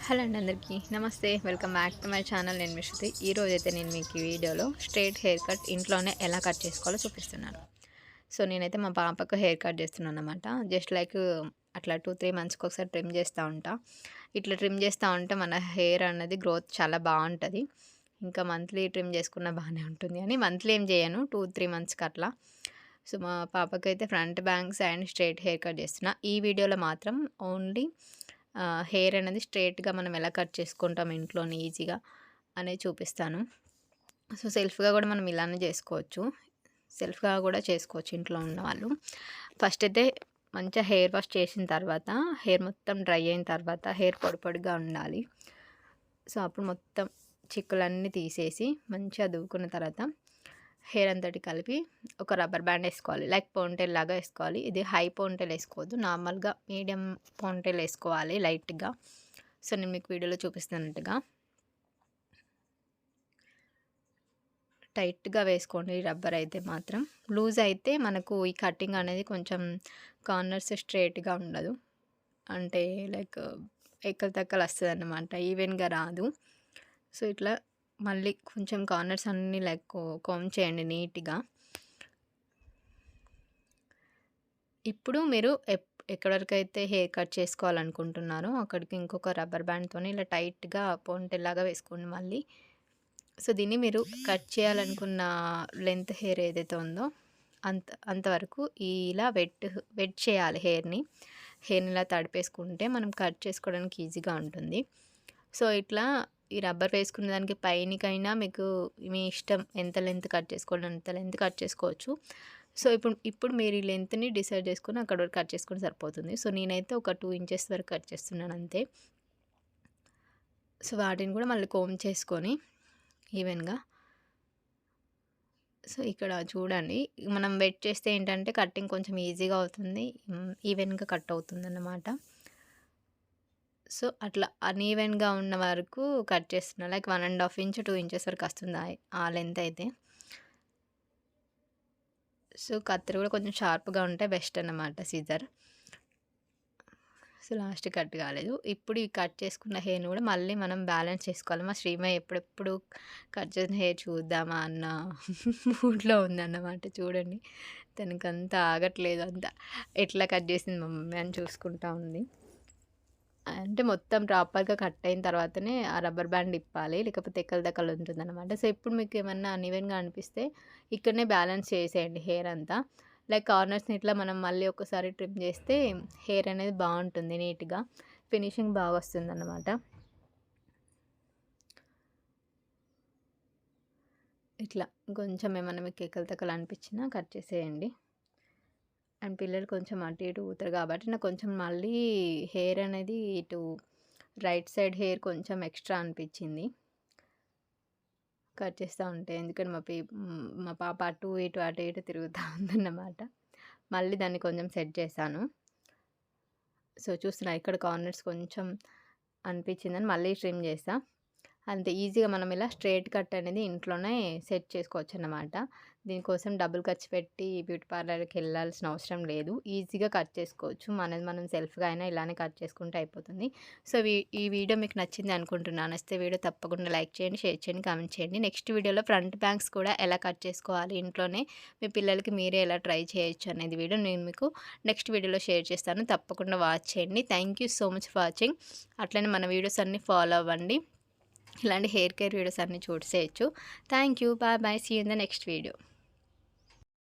Hello అండి, అందరికీ నమస్తే. Welcome back to my channel. నేను మీ శృతి. ఈరోజైతే నేను మీకు ఈ వీడియోలో స్ట్రైట్ హెయిర్ కట్ ఇంట్లోనే ఎలా కట్ చేసుకోవాలో చూపిస్తున్నాను. సో నేనైతే మా పాపకు హెయిర్ కట్ చేస్తున్నాను అనమాట. జస్ట్ లైక్ అట్లా 2-3 మంత్స్కి ఒకసారి ట్రిమ్ చేస్తూ ఉంటా. ఇట్లా ట్రిమ్ చేస్తూ ఉంటే మన హెయిర్ అన్నది గ్రోత్ చాలా బాగుంటుంది. ఇంకా మంత్లీ ట్రిమ్ చేసుకున్న బాగానే ఉంటుంది అని మంత్లీ ఏం చేయను, 2-3 మంత్స్కి అట్లా. సో మా పాపకైతే front bangs and straight hair cut చేస్తున్నా. ఈ వీడియోలో మాత్రం ఓన్లీ హెయిర్ అనేది స్ట్రైట్గా మనం ఎలా కట్ చేసుకుంటాం ఇంట్లోనే ఈజీగా అనేది చూపిస్తాను. సో సెల్ఫ్గా కూడా మనం ఇలానే చేసుకోవచ్చు, సెల్ఫ్గా కూడా చేసుకోవచ్చు ఇంట్లో ఉన్నవాళ్ళు. ఫస్ట్ అయితే మంచిగా హెయిర్ వాష్ చేసిన తర్వాత, హెయిర్ మొత్తం డ్రై అయిన తర్వాత, హెయిర్ పొడి పొడిగా ఉండాలి. సో అప్పుడు మొత్తం చిక్కులన్నీ తీసేసి మంచిగా దువ్వుకున్న తర్వాత హెయిర్ అంతటి కలిపి ఒక రబ్బర్ బ్యాండ్ వేసుకోవాలి. లైక్ పోన్టైల్ లాగా వేసుకోవాలి. ఇది హై పోన్టైల్ వేసుకోవద్దు, నార్మల్గా మీడియం పోన్టైల్ వేసుకోవాలి లైట్గా. సో నేను మీకు వీడియోలో చూపిస్తున్నట్టుగా టైట్గా వేసుకోండి. రబ్బర్ అయితే మాత్రం లూజ్ అయితే మనకు ఈ కటింగ్ అనేది కొంచెం కార్నర్స్ స్ట్రైట్గా ఉండదు, అంటే లైక్ ఎక్కలు తక్కలు వస్తుంది అన్నమాట, ఈవెన్గా రాదు. సో ఇట్లా మళ్ళీ కొంచెం కార్నర్స్ అన్నీ లైక్ కోమ్ చేయండి నీట్గా. ఇప్పుడు మీరు ఎక్కడి వరకు అయితే హెయిర్ కట్ చేసుకోవాలనుకుంటున్నారో అక్కడికి ఇంకొక రబ్బర్ బ్యాండ్తో ఇలా టైట్గా పోన్టైల్ లాగా వేసుకోండి మళ్ళీ. సో దీన్ని మీరు కట్ చేయాలనుకున్న లెంత్ హెయిర్ ఏదైతే ఉందో అంతవరకు ఇలా వెట్ చేయాలి హెయిర్ని ఇలా తడిపేసుకుంటే మనం కట్ చేసుకోవడానికి ఈజీగా ఉంటుంది. సో ఇట్లా ఈ రబ్బర్ వేసుకున్న దానికి పైనకైనా మీకు మీ ఇష్టం, ఎంత లెంత్ కట్ చేసుకోవాలి అంత లెంత్ కట్ చేసుకోవచ్చు. సో ఇప్పుడు మీరు ఈ లెంత్ని డిసైడ్ చేసుకుని అక్కడ వరకు కట్ చేసుకుంటే సరిపోతుంది. సో నేనైతే ఒక 2 ఇంచెస్ వరకు కట్ చేస్తున్నాను అంతే. సో వాటిని కూడా మళ్ళీ కోమ్ చేసుకొని ఈవెన్గా. సో ఇక్కడ చూడండి, మనం వెట్ చేస్తే ఏంటంటే కటింగ్ కొంచెం ఈజీగా అవుతుంది, ఈవెన్గా కట్ అవుతుంది అన్నమాట. సో అట్లా అన్ఈవెన్గా ఉన్న వరకు కట్ చేస్తున్నా. లైక్ 1.5 ఇంచ్ 2 ఇంచెస్ వరకు వస్తుంది ఆ లెంత్ అయితే. సో కత్తెర కూడా కొంచెం షార్ప్గా ఉంటే బెస్ట్ అన్నమాట, సిజర్. సో లాస్ట్ కట్ కాలేదు. ఇప్పుడు ఈ కట్ చేసుకున్న హెయిర్ని కూడా మళ్ళీ మనం బ్యాలెన్స్ చేసుకోవాలి. మా శ్రీమయ్య ఎప్పుడెప్పుడు కట్ చేసిన హెయిర్ చూద్దామా అన్న మూడ్లో ఉందన్నమాట. చూడండి, తనకంతా ఆగట్లేదు, అంతా ఎట్లా కట్ చేసింది మా మమ్మీ అని చూసుకుంటా ఉంది. అంటే మొత్తం ప్రాపర్గా కట్ అయిన తర్వాతనే ఆ రబ్బర్ బ్యాండ్ ఇప్పాలి, లేకపోతే ఎక్కల దక్కలు ఉంటుందన్నమాట. సో ఇప్పుడు మీకు ఏమన్నా అన్ఈవెన్గా అనిపిస్తే ఇక్కడనే బ్యాలెన్స్ చేసేయండి హెయిర్ అంతా. లైక్ కార్నర్స్ని ఇట్లా మనం మళ్ళీ ఒకసారి ట్రిమ్ చేస్తే హెయిర్ అనేది బాగుంటుంది, నీట్గా ఫినిషింగ్ బాగా వస్తుంది అన్నమాట. ఇట్లా కొంచెం ఏమన్నా మీకు ఎక్కల తక్కలు అనిపించినా కట్ చేసేయండి. అండ్ పిల్లలు కొంచెం అటు ఇటు ఊతారు కాబట్టి నాకు కొంచెం మళ్ళీ హెయిర్ అనేది ఇటు రైట్ సైడ్ హెయిర్ కొంచెం ఎక్స్ట్రా అనిపించింది కట్ చేస్తూ ఉంటే, ఎందుకంటే మా పాప అటు ఇటు తిరుగుతూ ఉందన్నమాట. మళ్ళీ దాన్ని కొంచెం సెట్ చేశాను. సో చూస్తున్నా, ఇక్కడ కార్నర్స్ కొంచెం అనిపించిందని మళ్ళీ ట్రిమ్ చేసా. అంతే ఈజీగా మనం ఇలా స్ట్రైట్ కట్ అనేది ఇంట్లోనే సెట్ చేసుకోవచ్చు అన్నమాట. దీనికోసం డబ్బులు ఖర్చు పెట్టి బ్యూటీ పార్లర్కి వెళ్ళాల్సిన అవసరం లేదు, ఈజీగా కట్ చేసుకోవచ్చు. మనం సెల్ఫ్గా అయినా ఇలానే కట్ చేసుకుంటే అయిపోతుంది. సో ఈ వీడియో మీకు నచ్చింది అనుకుంటున్నాను. నచ్చితే వీడియో తప్పకుండా లైక్ చేయండి, షేర్ చేయండి, కామెంట్ చేయండి. నెక్స్ట్ వీడియోలో ఫ్రంట్ బ్యాంగ్స్ కూడా ఎలా కట్ చేసుకోవాలి ఇంట్లోనే మీ పిల్లలకి మీరే ఎలా ట్రై చేయొచ్చు అనేది వీడియో నేను మీకు నెక్స్ట్ వీడియోలో షేర్ చేస్తాను. తప్పకుండా వాచ్ చేయండి. Thank you so much for watching. అట్లనే మన వీడియోస్ అన్నీ ఫాలో అవ్వండి. ఇలాంటి హెయిర్ కేర్ వీడియోస్ అన్నీ చూసేయచ్చు. Thank you, bye bye, see you in the next video.